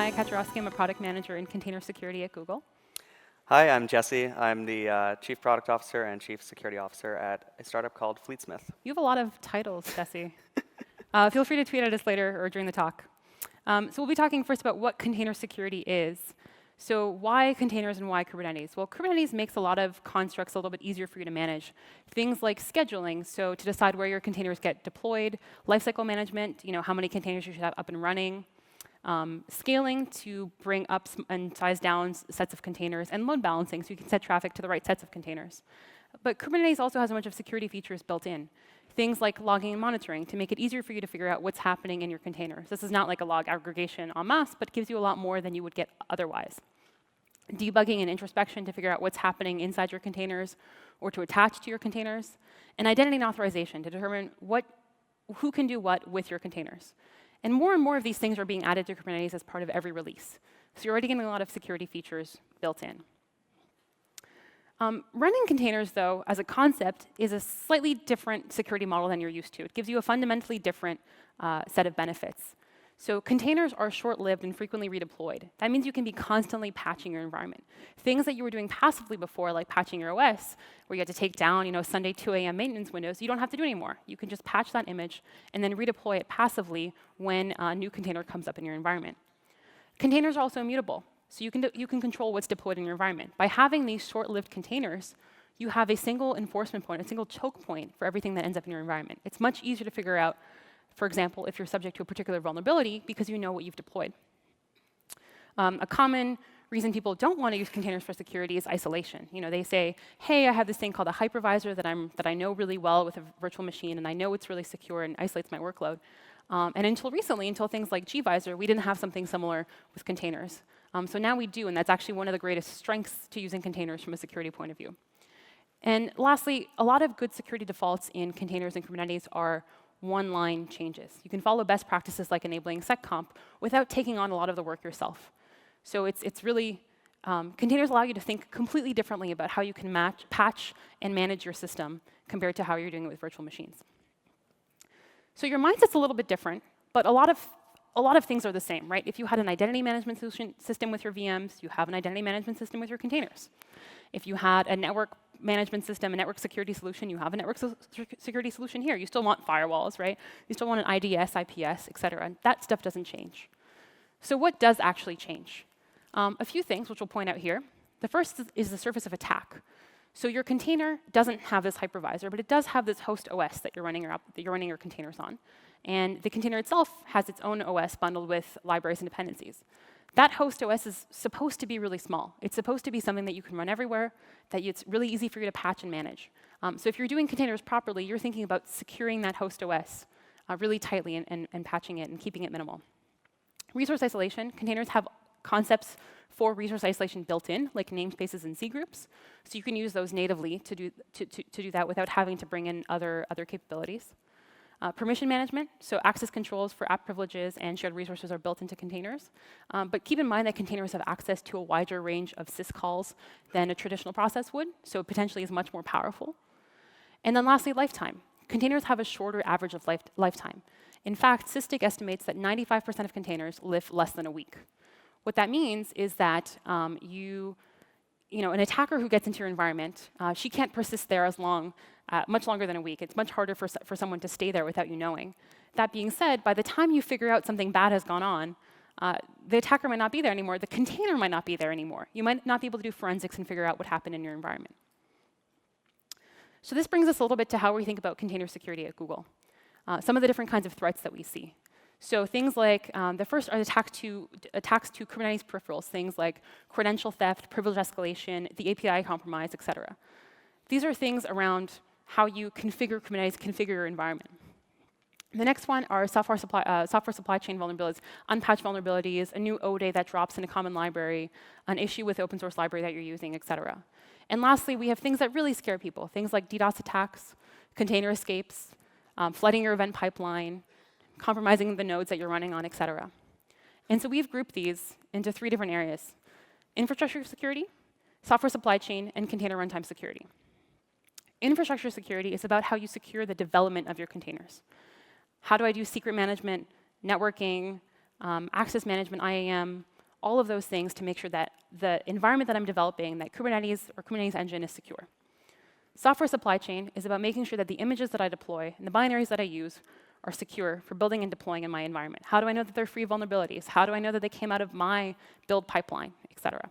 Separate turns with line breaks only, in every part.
Maya Kaczorowski. I'm a product manager in container security at Google.
Hi, I'm Jesse. I'm the Chief Product Officer and Chief Security Officer at a startup called Fleetsmith.
You have a lot of titles, Jesse. Feel free to tweet at us later or during the talk. So we'll be talking first about what container security is. So why containers and why Kubernetes? Well, Kubernetes makes a lot of constructs a little bit easier for you to manage. Things like scheduling, so to decide where your containers get deployed, lifecycle management, how many containers you should have up and running, scaling to bring up and size down sets of containers, and load balancing, so you can set traffic to the right sets of containers. But Kubernetes also has a bunch of security features built in. Things like logging and monitoring to make it easier for you to figure out what's happening in your containers. This is not like a log aggregation en masse, but gives you a lot more than you would get otherwise. Debugging and introspection to figure out what's happening inside your containers or to attach to your containers. And identity and authorization to determine who can do what with your containers. And more of these things are being added to Kubernetes as part of every release. So you're already getting a lot of security features built in. Running containers, though, as a concept, is a slightly different security model than you're used to. It gives you a fundamentally different set of benefits. So containers are short-lived and frequently redeployed. That means you can be constantly patching your environment. Things that you were doing passively before, like patching your OS, where you had to take down Sunday 2 a.m. maintenance windows, you don't have to do anymore. You can just patch that image and then redeploy it passively when a new container comes up in your environment. Containers are also immutable. So you can control what's deployed in your environment. By having these short-lived containers, you have a single enforcement point, a single choke point for everything that ends up in your environment. It's much easier to figure out, for example, if you're subject to a particular vulnerability because you know what you've deployed. A common reason people don't want to use containers for security is isolation. They say, hey, I have this thing called a hypervisor that I know really well with a virtual machine, and I know it's really secure and isolates my workload. And until recently, until things like gvisor, we didn't have something similar with containers. So now we do, and that's actually one of the greatest strengths to using containers from a security point of view. And lastly, a lot of good security defaults in containers and Kubernetes are one-line changes. You can follow best practices like enabling seccomp without taking on a lot of the work yourself. So it's really, containers allow you to think completely differently about how you can patch and manage your system compared to how you're doing it with virtual machines. So your mindset's a little bit different, but a lot of things are the same, right? If you had an identity management system with your VMs, you have an identity management system with your containers. If you had a network management system, a network security solution, you have a network security solution here. You still want firewalls, right? You still want an IDS, IPS, et cetera. And that stuff doesn't change. So what does actually change? A few things, which we'll point out here. The first is the surface of attack. So your container doesn't have this hypervisor, but it does have this host OS that you're running your containers on. And the container itself has its own OS bundled with libraries and dependencies. That host OS is supposed to be really small. It's supposed to be something that you can run everywhere, that it's really easy for you to patch and manage. So if you're doing containers properly, you're thinking about securing that host OS really tightly and patching it and keeping it minimal. Resource isolation. Containers have concepts for resource isolation built in, like namespaces and C groups. So you can use those natively to do that without having to bring in other capabilities. Permission management, so access controls for app privileges and shared resources are built into containers. But keep in mind that containers have access to a wider range of syscalls than a traditional process would, so it potentially is much more powerful. And then lastly, lifetime. Containers have a shorter average of lifetime. In fact, Sysdig estimates that 95% of containers live less than a week. What that means is that an attacker who gets into your environment, she can't persist there much longer than a week. It's much harder for someone to stay there without you knowing. That being said, by the time you figure out something bad has gone on, the attacker might not be there anymore. The container might not be there anymore. You might not be able to do forensics and figure out what happened in your environment. So this brings us a little bit to how we think about container security at Google. Some of the different kinds of threats that we see. So things like, the first are attacks to Kubernetes peripherals, things like credential theft, privilege escalation, the API compromise, et cetera. These are things around how you configure Kubernetes, configure your environment. The next one are software supply chain vulnerabilities, unpatched vulnerabilities, a new ODE that drops in a common library, an issue with open source library that you're using, et cetera. And lastly, we have things that really scare people, things like DDoS attacks, container escapes, flooding your event pipeline, compromising the nodes that you're running on, et cetera. And so we've grouped these into 3 different areas: infrastructure security, software supply chain, and container runtime security. Infrastructure security is about how you secure the development of your containers. How do I do secret management, networking, access management, IAM, all of those things to make sure that the environment that I'm developing, that Kubernetes or Kubernetes Engine is secure. Software supply chain is about making sure that the images that I deploy and the binaries that I use are secure for building and deploying in my environment. How do I know that they're free of vulnerabilities? How do I know that they came out of my build pipeline, et cetera?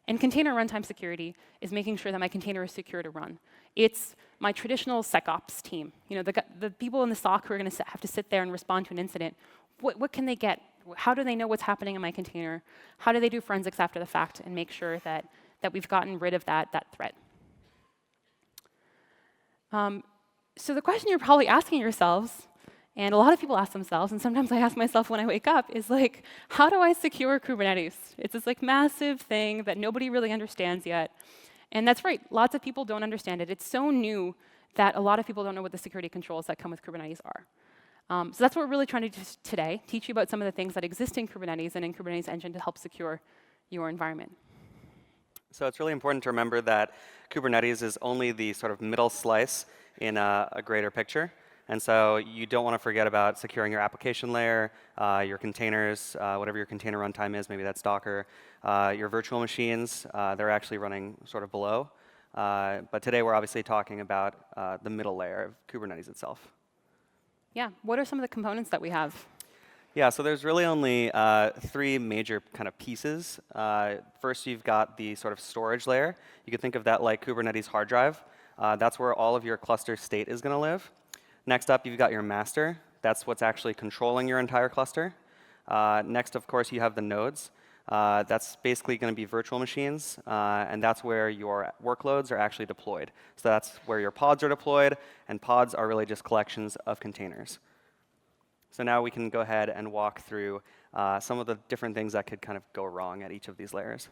And container runtime security is making sure that my container is secure to run. It's my traditional SecOps team. The people in the SOC who are going to have to sit there and respond to an incident. What can they get? How do they know what's happening in my container? How do they do forensics after the fact and make sure that we've gotten rid of that threat? So the question you're probably asking yourselves, and a lot of people ask themselves, and sometimes I ask myself when I wake up, is like, how do I secure Kubernetes? It's this like massive thing that nobody really understands yet. And that's right, lots of people don't understand it. It's so new that a lot of people don't know what the security controls that come with Kubernetes are. So that's what we're really trying to do today, teach you about some of the things that exist in Kubernetes and in Kubernetes Engine to help secure your environment.
So it's really important to remember that Kubernetes is only the sort of middle slice in a greater picture. And so you don't want to forget about securing your application layer, your containers, whatever your container runtime is, maybe that's Docker, your virtual machines, they're actually running sort of below. But today we're obviously talking about the middle layer of Kubernetes itself.
Yeah, what are some of the components that we have?
Yeah, so there's really only 3 major kind of pieces. First, you've got the sort of storage layer. You could think of that like Kubernetes hard drive. That's where all of your cluster state is going to live. Next up, you've got your master. That's what's actually controlling your entire cluster. Next, of course, you have the nodes. That's basically going to be virtual machines, and that's where your workloads are actually deployed. So that's where your pods are deployed, and pods are really just collections of containers. So now we can go ahead and walk through some of the different things that could kind of go wrong at each of these layers.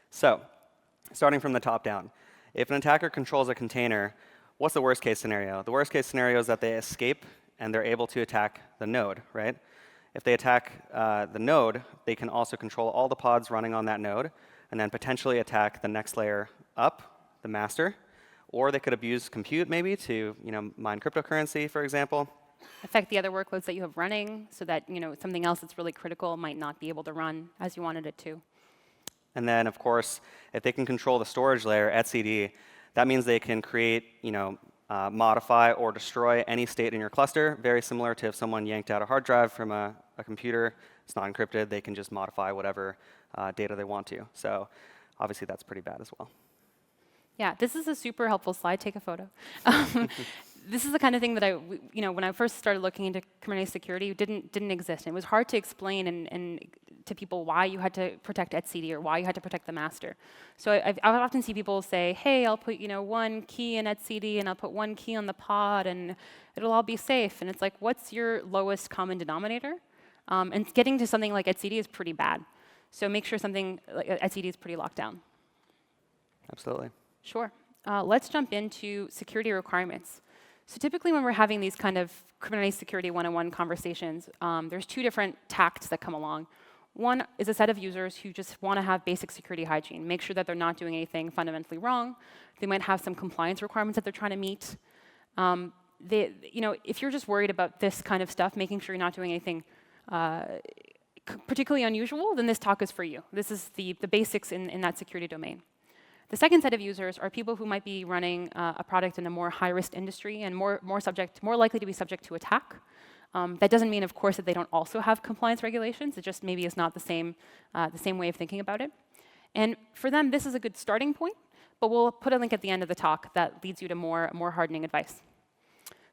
So starting from the top down, if an attacker controls a container, what's the worst case scenario? The worst case scenario is that they escape and they're able to attack the node, right? If they attack the node, they can also control all the pods running on that node and then potentially attack the next layer up, the master. Or they could abuse compute maybe to mine cryptocurrency, for example.
Affect the other workloads that you have running so that something else that's really critical might not be able to run as you wanted it to.
And then, of course, if they can control the storage layer, etcd, that means they can create, modify or destroy any state in your cluster, very similar to if someone yanked out a hard drive from a computer. It's not encrypted. They can just modify whatever data they want to. So obviously, that's pretty bad as well.
Yeah, this is a super helpful slide. Take a photo. This is the kind of thing that when I first started looking into Kubernetes security, didn't exist. And it was hard to explain and to people why you had to protect etcd or why you had to protect the master. So I would often see people say, hey, I'll put 1 key in etcd and I'll put 1 key on the pod and it'll all be safe. And it's like, what's your lowest common denominator? And getting to something like etcd is pretty bad. So make sure something like etcd is pretty locked down.
Absolutely.
Sure. Let's jump into security requirements. So typically when we're having these kind of Kubernetes security 101 conversations, there's 2 different tacts that come along. One is a set of users who just want to have basic security hygiene, make sure that they're not doing anything fundamentally wrong. They might have some compliance requirements that they're trying to meet. If you're just worried about this kind of stuff, making sure you're not doing anything particularly unusual, then this talk is for you. This is the basics in that security domain. The second set of users are people who might be running a product in a more high-risk industry and more likely to be subject to attack. That doesn't mean, of course, that they don't also have compliance regulations. It just maybe is not the same way of thinking about it. And for them, this is a good starting point, but we'll put a link at the end of the talk that leads you to more hardening advice.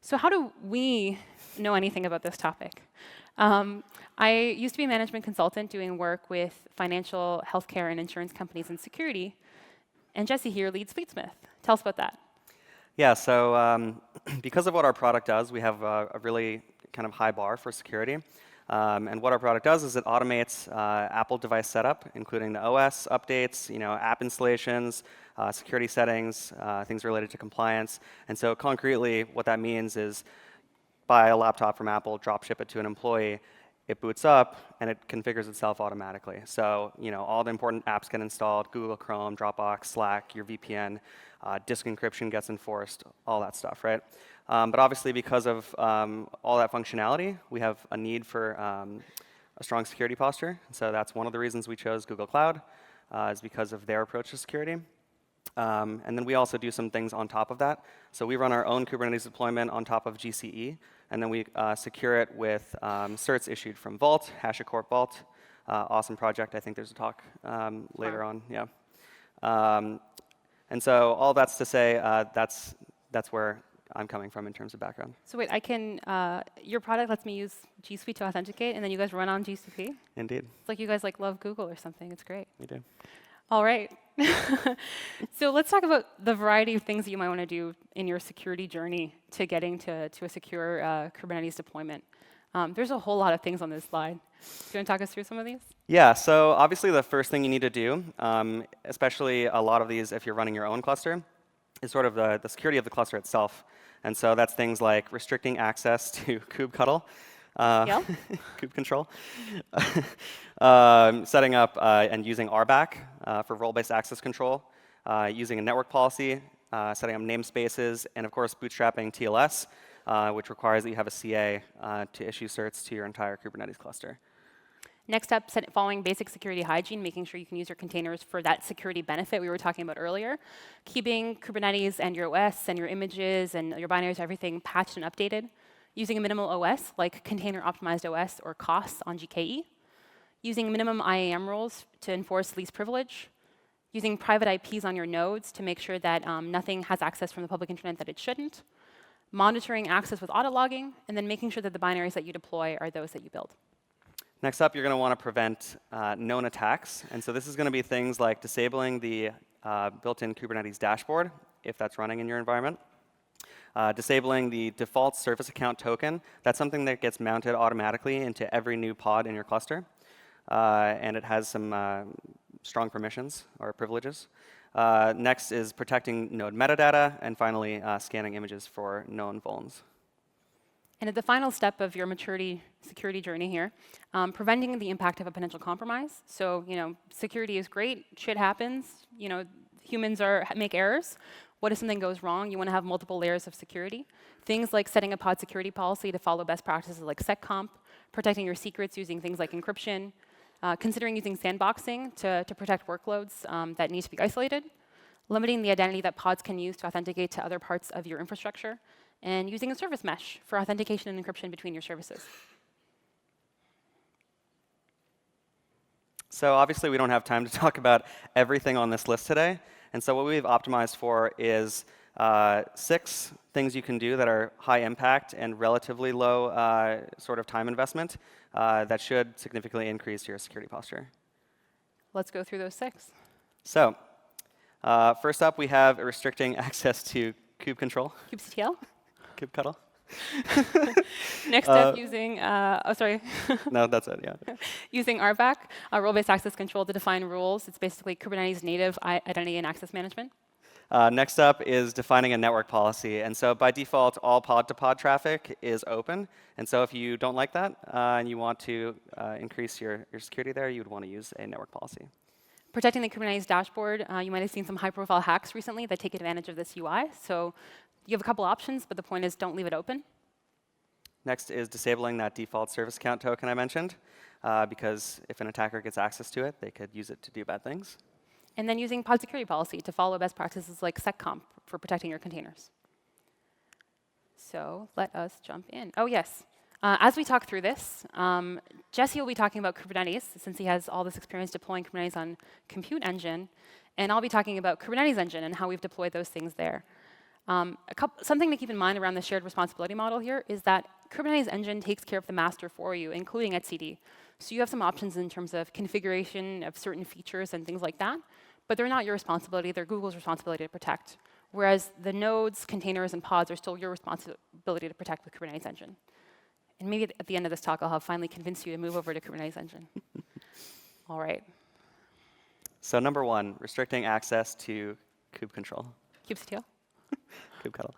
So how do we know anything about this topic? I used to be a management consultant doing work with financial, healthcare, and insurance companies in security. And Jesse here leads Fleetsmith. Tell us about that.
Yeah, so because of what our product does, we have a really kind of high bar for security. And what our product does is it automates Apple device setup, including the OS updates, app installations, security settings, things related to compliance. And so concretely, what that means is buy a laptop from Apple, drop ship it to an employee, it boots up, and it configures itself automatically. So all the important apps get installed, Google Chrome, Dropbox, Slack, your VPN, disk encryption gets enforced, all that stuff, right? But obviously, because of all that functionality, we have a need for a strong security posture. So that's one of the reasons we chose Google Cloud, is because of their approach to security. And then we also do some things on top of that. So we run our own Kubernetes deployment on top of GCE, and then we secure it with certs issued from Vault, HashiCorp Vault. Awesome project. I think there's a talk later on. Yeah. And so all that's to say, that's where I'm coming from in terms of background.
So wait, your product lets me use G Suite to authenticate, and then you guys run on GCP?
Indeed.
It's like you guys love Google or something. It's great.
We do.
All right. So let's talk about the variety of things that you might want to do in your security journey to getting to a secure Kubernetes deployment. There's a whole lot of things on this slide. Do you want to talk us through some of these?
Yeah, so obviously the first thing you need to do, especially a lot of these if you're running your own cluster, is sort of the security of the cluster itself. And so that's things like restricting access to kubectl, kube control, setting up and using RBAC for role-based access control, using a network policy, setting up namespaces, and of course bootstrapping TLS, which requires that you have a CA to issue certs to your entire Kubernetes cluster.
Next up, following basic security hygiene, making sure you can use your containers for that security benefit we were talking about earlier. Keeping Kubernetes and your OS and your images and your binaries, everything patched and updated. Using a minimal OS, like Container Optimized OS or COS on GKE. Using minimum IAM rules to enforce least privilege. Using private IPs on your nodes to make sure that nothing has access from the public internet that it shouldn't. Monitoring access with auto-logging, and then making sure that the binaries that you deploy are those that you build.
Next up, you're going to want to prevent known attacks. And so this is going to be things like disabling the built-in Kubernetes dashboard, if that's running in your environment. Disabling the default service account token. That's something that gets mounted automatically into every new pod in your cluster. And it has some strong permissions or privileges. Next is protecting node metadata. And finally, scanning images for known vulns.
And at the final step of your maturity security journey here, preventing the impact of a potential compromise. So, security is great. Shit happens. Humans make errors. What if something goes wrong? You want to have multiple layers of security. Things like setting a PodSecurity policy to follow best practices like seccomp, protecting your secrets using things like encryption, considering using sandboxing to protect workloads that need to be isolated, limiting the identity that pods can use to authenticate to other parts of your infrastructure, and using a service mesh for authentication and encryption between your services.
So obviously, we don't have time to talk about everything on this list today. And so what we've optimized for is 6 things you can do that are high impact and relatively low sort of time investment that should significantly increase your security posture.
Let's go through those 6.
So first up, we have restricting access to kube control.
kubectl.
Kubectl.
Next up, using,
No, that's it, yeah.
Using RBAC, role-based access control to define rules. It's basically Kubernetes native identity and access management.
Next up is defining a network policy. And so by default, all pod-to-pod traffic is open. And so if you don't like that and you want to increase your security there, you would want to use a network policy.
Protecting the Kubernetes dashboard. You might have seen some high-profile hacks recently that take advantage of this UI. So you have a couple options, but the point is don't leave it open.
Next is disabling that default service account token I mentioned, because if an attacker gets access to it, they could use it to do bad things.
And then using PodSecurity policy to follow best practices like seccomp for protecting your containers. So let us jump in. Oh, yes. As we talk through this, Jesse will be talking about Kubernetes, since he has all this experience deploying Kubernetes on Compute Engine. And I'll be talking about Kubernetes Engine and how we've deployed those things there. Something to keep in mind around the shared responsibility model here is that Kubernetes Engine takes care of the master for you, including etcd. So you have some options in terms of configuration of certain features and things like that, but they're not your responsibility. They're Google's responsibility to protect, whereas the nodes, containers, and pods are still your responsibility to protect with Kubernetes Engine. And maybe at the end of this talk, I'll have finally convinced you to move over to Kubernetes Engine. All right.
So number 1, restricting access to kube control.
kubectl.
Kubectl.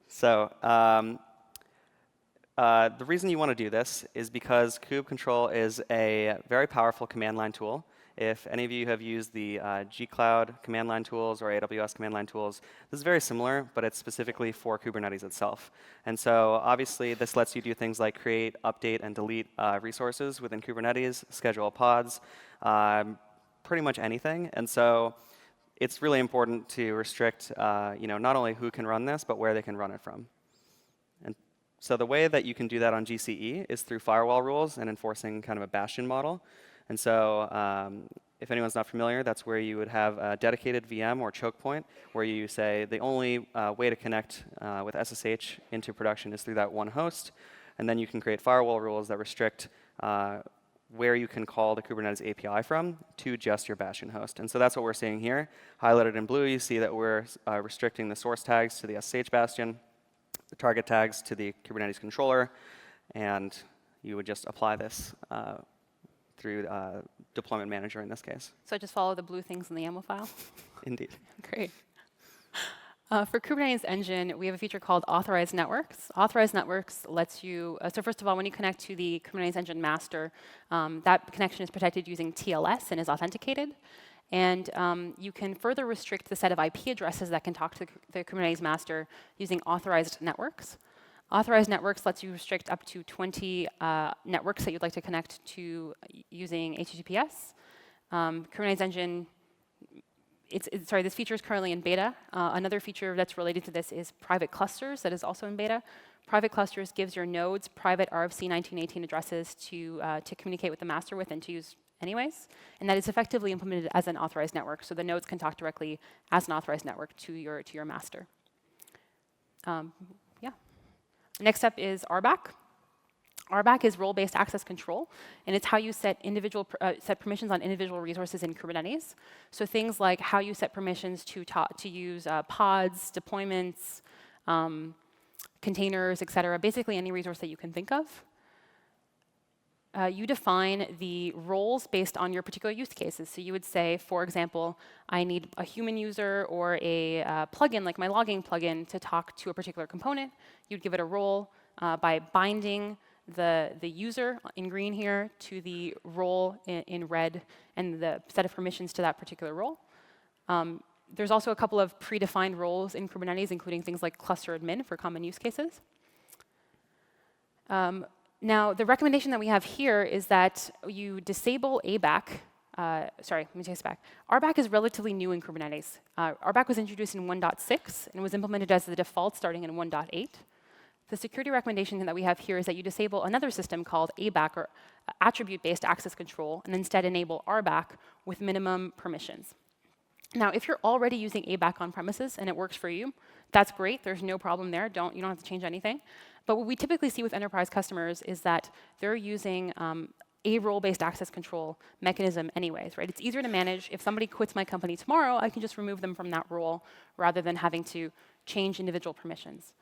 So the reason you want to do this is because kube control is a very powerful command line tool. If any of you have used the G-Cloud command line tools or AWS command line tools, this is very similar, but it's specifically for Kubernetes itself. And so obviously, this lets you do things like create, update, and delete resources within Kubernetes, schedule pods, pretty much anything. And so it's really important to restrict not only who can run this, but where they can run it from. And so the way that you can do that on GCE is through firewall rules and enforcing kind of a bastion model. And so if anyone's not familiar, that's where you would have a dedicated VM or choke point where you say the only way to connect with SSH into production is through that one host. And then you can create firewall rules that restrict where you can call the Kubernetes API from to just your bastion host. And so that's what we're seeing here. Highlighted in blue, you see that we're restricting the source tags to the SSH bastion, the target tags to the Kubernetes controller, and you would just apply this through deployment manager in this case.
So just follow the blue things in the YAML file?
Indeed.
Great. For Kubernetes Engine, we have a feature called Authorized Networks. Authorized Networks lets you, so first of all, when you connect to the Kubernetes Engine master, that connection is protected using TLS and is authenticated. And you can further restrict the set of IP addresses that can talk to the Kubernetes master using Authorized Networks. Authorized Networks lets you restrict up to 20 networks that you'd like to connect to using HTTPS. Kubernetes Engine, this feature is currently in beta. Another feature that's related to this is private clusters that is also in beta. Private clusters gives your nodes private RFC 1918 addresses to communicate with the master with and to use anyways. And that is effectively implemented as an authorized network. So the nodes can talk directly as an authorized network to your master. Next up is RBAC. RBAC is role-based access control, and it's how you set set permissions on individual resources in Kubernetes. So things like how you set permissions to use pods, deployments, containers, et cetera, basically any resource that you can think of. You define the roles based on your particular use cases. So you would say, for example, I need a human user or a plugin, like my logging plugin, to talk to a particular component. You'd give it a role by binding the user in green here to the role in red and the set of permissions to that particular role. There's also a couple of predefined roles in Kubernetes, including things like cluster admin for common use cases. Now, the recommendation that we have here is that you disable ABAC. Sorry, let me take this back. RBAC is relatively new in Kubernetes. RBAC was introduced in 1.6 and was implemented as the default starting in 1.8. The security recommendation that we have here is that you disable another system called ABAC, or attribute-based access control, and instead enable RBAC with minimum permissions. Now, if you're already using ABAC on premises and it works for you, that's great. There's no problem there. You don't have to change anything. But what we typically see with enterprise customers is that they're using a role-based access control mechanism anyways, right? It's easier to manage. If somebody quits my company tomorrow, I can just remove them from that role rather than having to change individual permissions.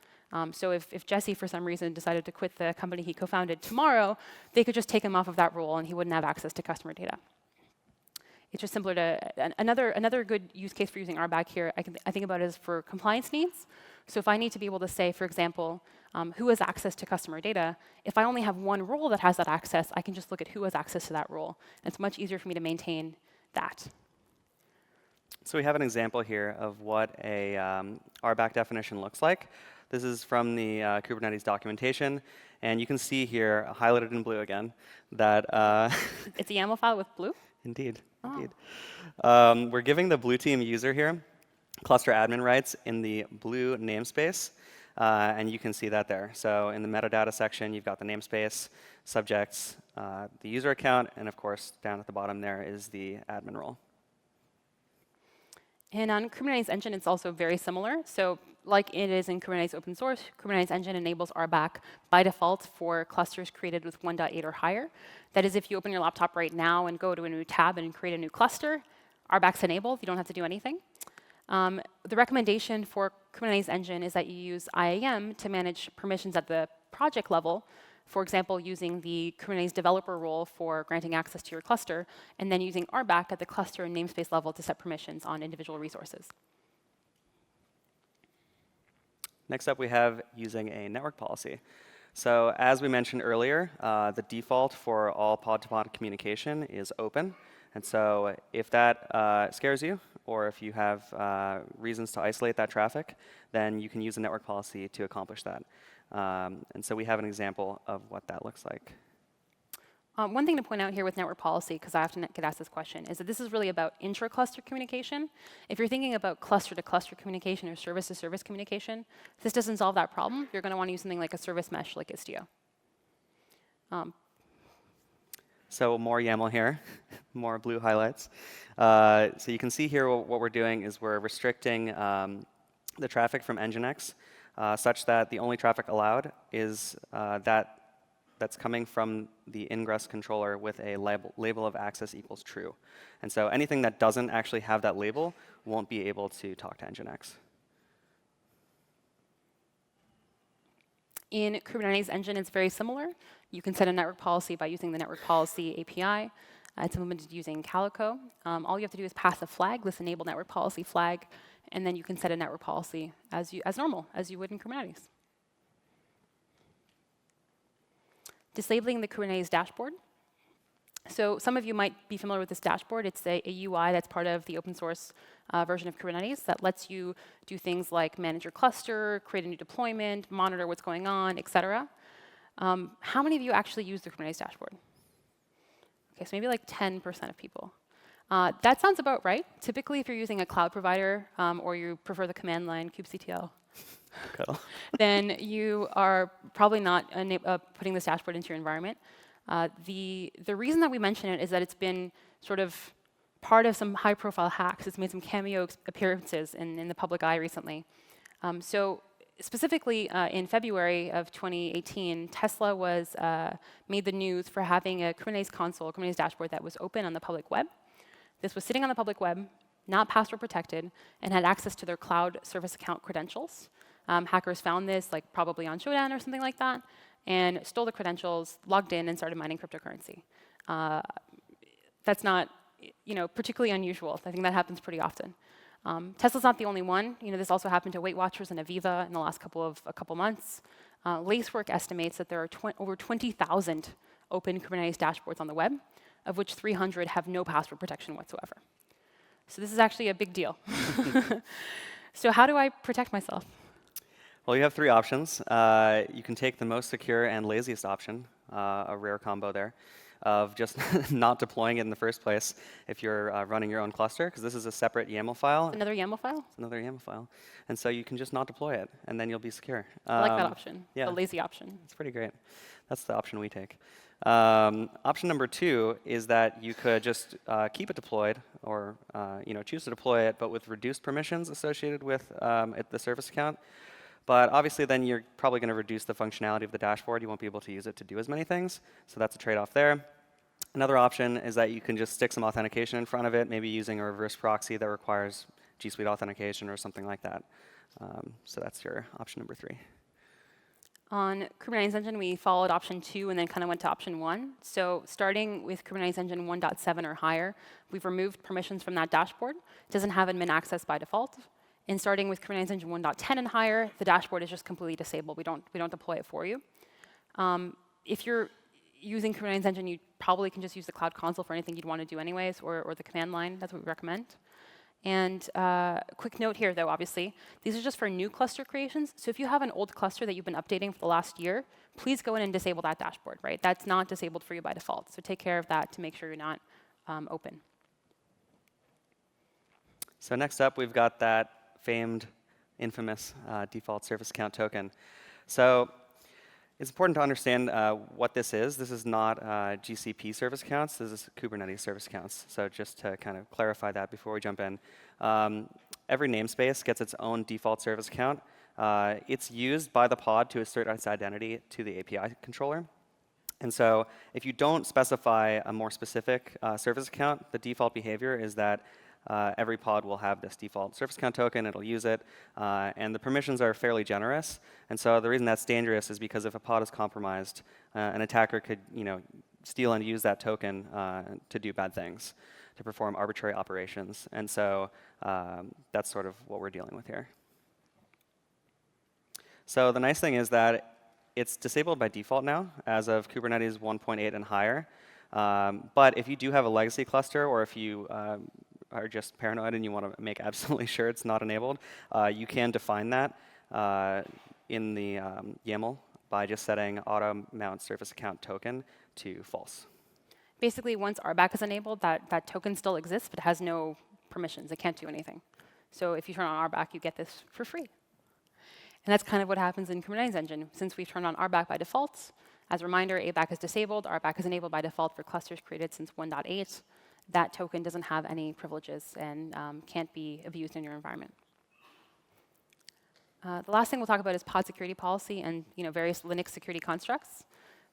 So if Jesse, for some reason, decided to quit the company he co-founded tomorrow, they could just take him off of that role and he wouldn't have access to customer data. It's just simpler to, another good use case for using RBAC here, I think about it is for compliance needs. So if I need to be able to say, for example, who has access to customer data, if I only have one role that has that access, I can just look at who has access to that role. And it's much easier for me to maintain that.
So we have an example here of what a RBAC definition looks like. This is from the Kubernetes documentation. And you can see here, highlighted in blue again, that
it's a YAML file with blue?
Indeed.
Oh.
Indeed. We're giving the blue team user here cluster admin rights in the blue namespace. And you can see that there. So in the metadata section, you've got the namespace, subjects, the user account, and of course, down at the bottom there is the admin role.
And on Kubernetes Engine, it's also very similar. So like it is in Kubernetes open source, Kubernetes Engine enables RBAC by default for clusters created with 1.8 or higher. That is, if you open your laptop right now and go to a new tab and create a new cluster, RBAC's enabled. You don't have to do anything. The recommendation for Kubernetes Engine is that you use IAM to manage permissions at the project level, for example, using the Kubernetes developer role for granting access to your cluster, and then using RBAC at the cluster and namespace level to set permissions on individual resources.
Next up, we have using a network policy. So as we mentioned earlier, the default for all pod-to-pod communication is open. And so if that scares you, or if you have reasons to isolate that traffic, then you can use a network policy to accomplish that. And so we have an example of what that looks like.
One thing to point out here with network policy, because I often get asked this question, is that this is really about intra-cluster communication. If you're thinking about cluster-to-cluster communication or service-to-service communication, this doesn't solve that problem. You're going to want to use something like a service mesh like Istio.
So more YAML here, more blue highlights. So you can see here what we're doing is we're restricting the traffic from Nginx such that the only traffic allowed is that's coming from the ingress controller with a label of access equals true. And so anything that doesn't actually have that label won't be able to talk to Nginx.
In Kubernetes Engine, it's very similar. You can set a network policy by using the network policy API. It's implemented using Calico. All you have to do is pass a flag, this enable network policy flag, and then you can set a network policy as normal, as you would in Kubernetes. Disabling the Kubernetes dashboard. So some of you might be familiar with this dashboard. It's a UI that's part of the open source version of Kubernetes that lets you do things like manage your cluster, create a new deployment, monitor what's going on, et cetera. How many of you actually use the Kubernetes dashboard? Okay, so maybe like 10% of people. That sounds about right. Typically, if you're using a cloud provider or you prefer the command line kubectl,
Cool.
then you are probably not putting this dashboard into your environment. The reason that we mention it is that it's been sort of part of some high-profile hacks. It's made some cameo appearances in the public eye recently. So specifically, in February of 2018, Tesla made the news for having a Kubernetes console, a Kubernetes dashboard that was open on the public web. This was sitting on the public web, not password protected, and had access to their cloud service account credentials. Hackers found this, like probably on Shodan or something like that, and stole the credentials, logged in, and started mining cryptocurrency. That's not, particularly unusual. I think that happens pretty often. Tesla's not the only one. This also happened to Weight Watchers and Aviva in the last couple months. Lacework estimates that there are over 20,000 open Kubernetes dashboards on the web, of which 300 have no password protection whatsoever. So this is actually a big deal. So how do I protect myself?
Well, you have three options. You can take the most secure and laziest option, a rare combo there, of just not deploying it in the first place if you're running your own cluster, because this is a separate YAML file.
Another YAML file?
It's another YAML file. And so you can just not deploy it, and then you'll be secure.
I like that option,
yeah.
the lazy option.
It's pretty great. That's the option we take. Option number two is that you could just keep it deployed, or choose to deploy it, but with reduced permissions associated with the service account. But obviously, then you're probably going to reduce the functionality of the dashboard. You won't be able to use it to do as many things. So that's a trade-off there. Another option is that you can just stick some authentication in front of it, maybe using a reverse proxy that requires G Suite authentication or something like that. So that's your option number three.
On Kubernetes Engine, we followed option 2 and then kind of went to option 1. So starting with Kubernetes Engine 1.7 or higher, we've removed permissions from that dashboard. It doesn't have admin access by default. And starting with Kubernetes Engine 1.10 and higher, the dashboard is just completely disabled. We don't deploy it for you. If you're using Kubernetes Engine, you probably can just use the Cloud Console for anything you'd want to do anyways, or the command line. That's what we recommend. And quick note here, though, obviously, these are just for new cluster creations. So if you have an old cluster that you've been updating for the last year, please go in and disable that dashboard, right? That's not disabled for you by default. So take care of that to make sure you're not open.
So next up, we've got that famed, infamous default service account token. So it's important to understand what this is. This is not GCP service accounts. This is Kubernetes service accounts. So just to kind of clarify that before we jump in. Every namespace gets its own default service account. It's used by the pod to assert its identity to the API controller. And so if you don't specify a more specific service account, the default behavior is that every pod will have this default service account token. It'll use it. And the permissions are fairly generous. And so the reason that's dangerous is because if a pod is compromised, an attacker could steal and use that token to do bad things, to perform arbitrary operations. And so that's sort of what we're dealing with here. So the nice thing is that it's disabled by default now, as of Kubernetes 1.8 and higher. But if you do have a legacy cluster, or if you are just paranoid and you want to make absolutely sure it's not enabled, you can define that in the YAML by just setting auto mount surface account token to false.
Basically, once RBAC is enabled, that token still exists, but it has no permissions. It can't do anything. So if you turn on RBAC, you get this for free. And that's kind of what happens in Kubernetes Engine. Since we've turned on RBAC by default, as a reminder, ABAC is disabled. RBAC is enabled by default for clusters created since 1.8. That token doesn't have any privileges and can't be abused in your environment. The last thing we'll talk about is PodSecurity policy and various Linux security constructs.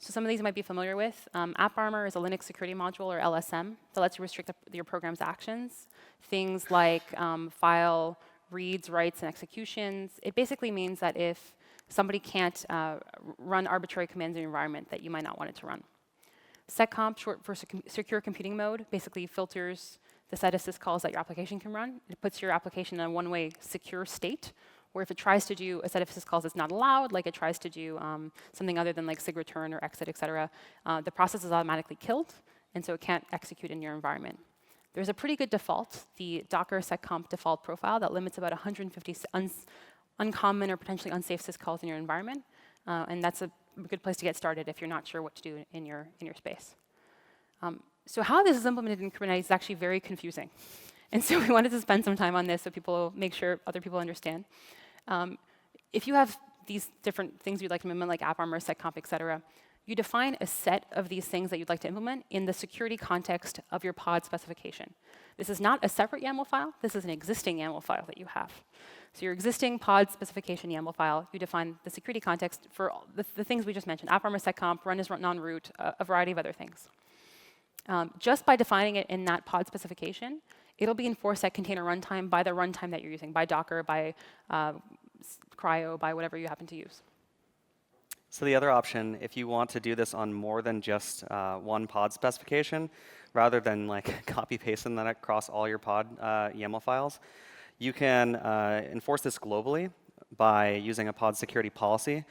So some of these you might be familiar with. AppArmor is a Linux security module, or LSM, that lets you restrict your program's actions. Things like file reads, writes, and executions. It basically means that if somebody can't run arbitrary commands in your environment, that you might not want it to run. SecComp, short for secure computing mode, basically filters the set of syscalls that your application can run. It puts your application in a one-way secure state, where if it tries to do a set of syscalls that's not allowed, like it tries to do something other than like sigreturn or exit, et cetera, the process is automatically killed, and so it can't execute in your environment. There's a pretty good default, the Docker SecComp default profile, that limits about 150 uncommon or potentially unsafe syscalls in your environment, and that's a good place to get started if you're not sure what to do in your space. So how this is implemented in Kubernetes is actually very confusing. And so we wanted to spend some time on this so people make sure other people understand. If you have these different things you'd like to implement, like AppArmor, SecComp, et cetera, you define a set of these things that you'd like to implement in the security context of your pod specification. This is not a separate YAML file. This is an existing YAML file that you have. So your existing pod specification YAML file, you define the security context for all the things we just mentioned: AppArmor, SecComp, run as non-root, a variety of other things. Just by defining it in that pod specification, it'll be enforced at container runtime by the runtime that you're using, by Docker, by Cryo, by whatever you happen to use.
So the other option, if you want to do this on more than just one pod specification, rather than like copy-pasting that across all your pod YAML files, you can enforce this globally by using a PodSecurity policy.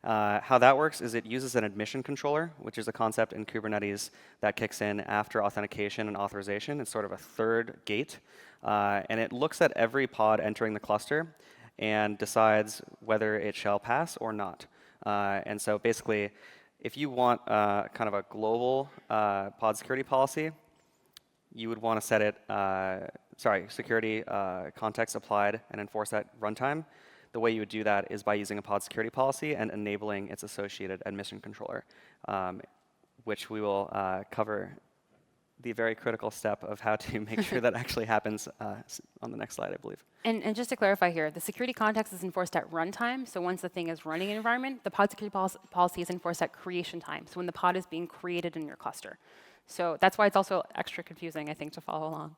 How that works is it uses an admission controller, which is a concept in Kubernetes that kicks in after authentication and authorization. It's sort of a third gate. And it looks at every pod entering the cluster and decides whether it shall pass or not. And so basically, if you want kind of a global pod security policy, you would want to set it, security context applied and enforce that runtime. The way you would do that is by using a pod security policy and enabling its associated admission controller, which we will cover the very critical step of how to make sure that actually happens on the next slide, I believe.
And just to clarify here, the security context is enforced at runtime. So once the thing is running in an environment, the pod security policy is enforced at creation time. So when the pod is being created in your cluster. So that's why it's also extra confusing, I think, to follow along.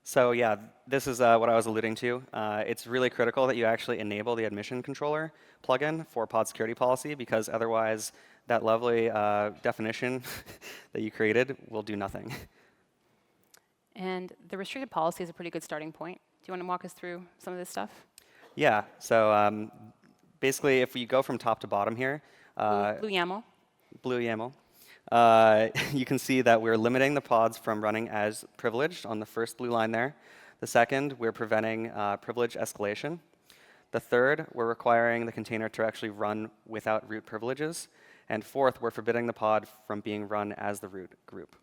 So yeah, this is what I was alluding to. It's really critical that you actually enable the admission controller plugin for pod security policy, because otherwise that lovely definition that you created will do nothing.
And the restricted policy is a pretty good starting point. Do you want to walk us through some of this stuff?
Yeah, so basically if we go from top to bottom here.
Blue YAML.
Blue YAML. You can see that we're limiting the pods from running as privileged on the first blue line there. The second, we're preventing privilege escalation. The third, we're requiring the container to actually run without root privileges. And fourth, we're forbidding the pod from being run as the root group.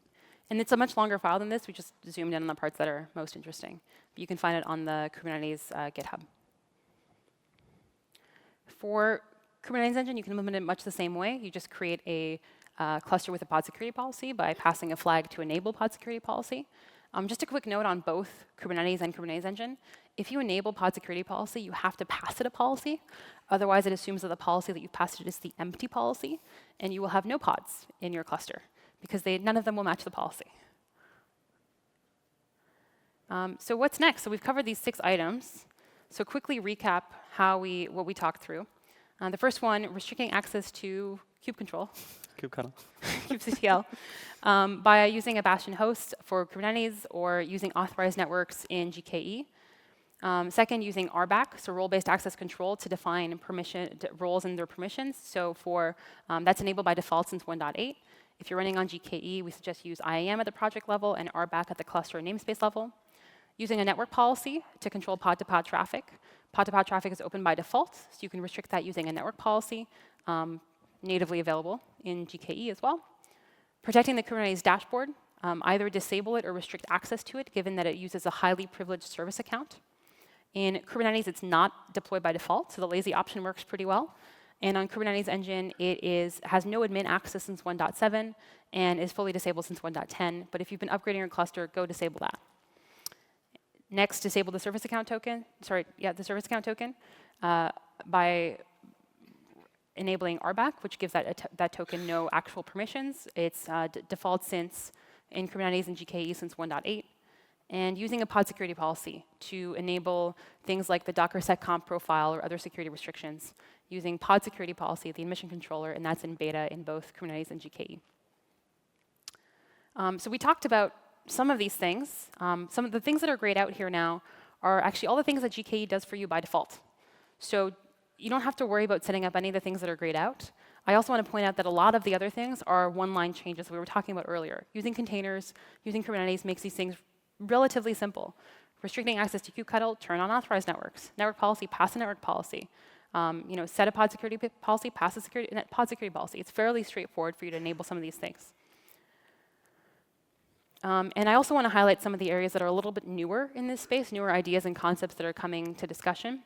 And it's a much longer file than this. We just zoomed in on the parts that are most interesting. But you can find it on the Kubernetes GitHub. For Kubernetes Engine, you can implement it much the same way. You just create a cluster with a pod security policy by passing a flag to enable pod security policy. Just a quick note on both Kubernetes and Kubernetes Engine. If you enable pod security policy, you have to pass it a policy. Otherwise, it assumes that the policy that you've passed it is the empty policy, and you will have no pods in your cluster, because none of them will match the policy. So what's next? So we've covered these 6 items. So quickly recap what we talked through. The first one, restricting access to kubectl.
kubectl.
kubectl, by using a bastion host for Kubernetes or using authorized networks in GKE. Second, using RBAC, so role-based access control, to define roles and their permissions. So that's enabled by default since 1.8. If you're running on GKE, we suggest use IAM at the project level and RBAC at the cluster namespace level. Using a network policy to control pod-to-pod traffic. Pod-to-pod traffic is open by default, so you can restrict that using a network policy, natively available in GKE as well. Protecting the Kubernetes dashboard, either disable it or restrict access to it, given that it uses a highly privileged service account. In Kubernetes, it's not deployed by default, so the lazy option works pretty well. And on Kubernetes Engine, it has no admin access since 1.7 and is fully disabled since 1.10. But if you've been upgrading your cluster, go disable that. Next, disable the service account token. The service account token by enabling RBAC, which gives that token no actual permissions. It's default since in Kubernetes and GKE since 1.8. And using a PodSecurity policy to enable things like the Docker seccomp profile or other security restrictions, using PodSecurity policy, the admission controller, and that's in beta in both Kubernetes and GKE. So we talked about some of these things. Some of the things that are grayed out here now are actually all the things that GKE does for you by default. So you don't have to worry about setting up any of the things that are grayed out. I also want to point out that a lot of the other things are one-line changes that we were talking about earlier. Using containers, using Kubernetes makes these things relatively simple. Restricting access to kubectl, turn on authorized networks. Network policy, pass a network policy. Set a PodSecurity policy, pass a PodSecurity policy. It's fairly straightforward for you to enable some of these things. And I also want to highlight some of the areas that are a little bit newer in this space, newer ideas and concepts that are coming to discussion.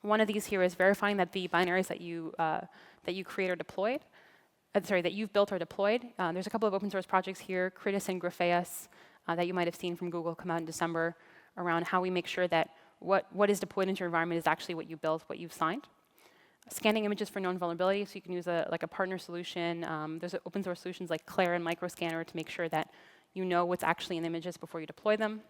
One of these here is verifying that the binaries that you create are deployed. That you've built are deployed. There's a couple of open source projects here, Kritis and Grapheus, that you might have seen from Google come out in December around how we make sure that what is deployed into your environment is actually what you built, what you've signed. Scanning images for known vulnerability, so you can use a partner solution. There's open source solutions like Claire and Microscanner to make sure that you know what's actually in the images before you deploy them.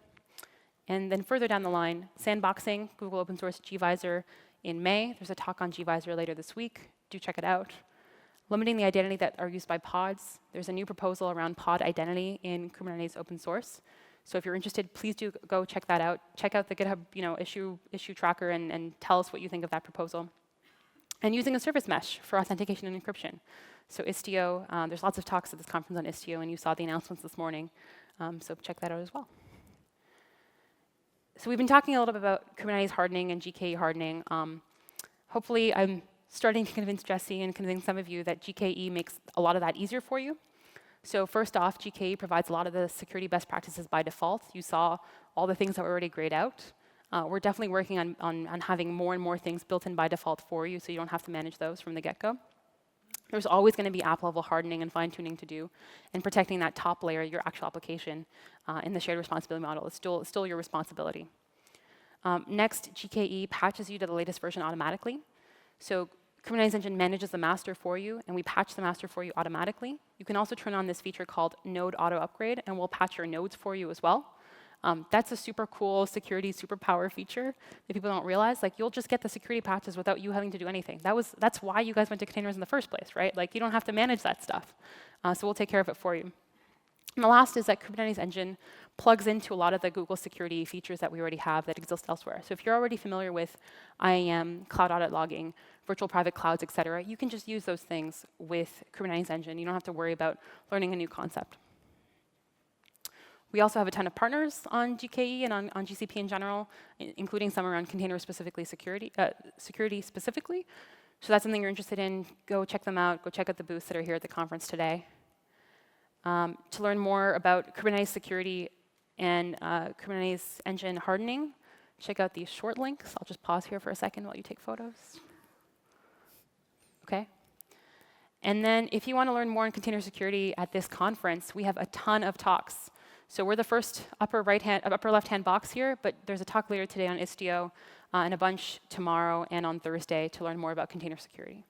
And then further down the line, sandboxing, Google open source gvisor in May. There's a talk on gvisor later this week. Do check it out. Limiting the identity that are used by pods. There's a new proposal around pod identity in Kubernetes open source. So if you're interested, please do go check that out. Check out the GitHub issue tracker and tell us what you think of that proposal. And using a service mesh for authentication and encryption. So Istio, there's lots of talks at this conference on Istio, and you saw the announcements this morning. So check that out as well. So we've been talking a little bit about Kubernetes hardening and GKE hardening. Hopefully, I'm starting to convince Jesse and convince some of you that GKE makes a lot of that easier for you. So first off, GKE provides a lot of the security best practices by default. You saw all the things that were already grayed out. We're definitely working on having more and more things built in by default for you so you don't have to manage those from the get-go. There's always going to be app-level hardening and fine-tuning to do, and protecting that top layer, your actual application, in the shared responsibility model is still your responsibility. Next, GKE patches you to the latest version automatically. So Kubernetes Engine manages the master for you, and we patch the master for you automatically. You can also turn on this feature called Node Auto Upgrade, and we'll patch your nodes for you as well. That's a super cool security superpower feature that people don't realize. Like, you'll just get the security patches without you having to do anything. That's why you guys went to containers in the first place, right? Like, you don't have to manage that stuff. So we'll take care of it for you. And the last is that Kubernetes Engine plugs into a lot of the Google security features that we already have that exist elsewhere. So if you're already familiar with IAM, cloud audit logging, virtual private clouds, et cetera, you can just use those things with Kubernetes Engine. You don't have to worry about learning a new concept. We also have a ton of partners on GKE and on GCP in general, including some around container-specifically security specifically. So that's something you're interested in, go check them out. Go check out the booths that are here at the conference today. To learn more about Kubernetes security and Kubernetes Engine hardening, check out these short links. I'll just pause here for a second while you take photos. OK. And then if you want to learn more on container security at this conference, we have a ton of talks. So we're the first upper left-hand box here, but there's a talk later today on Istio and a bunch tomorrow and on Thursday to learn more about container security.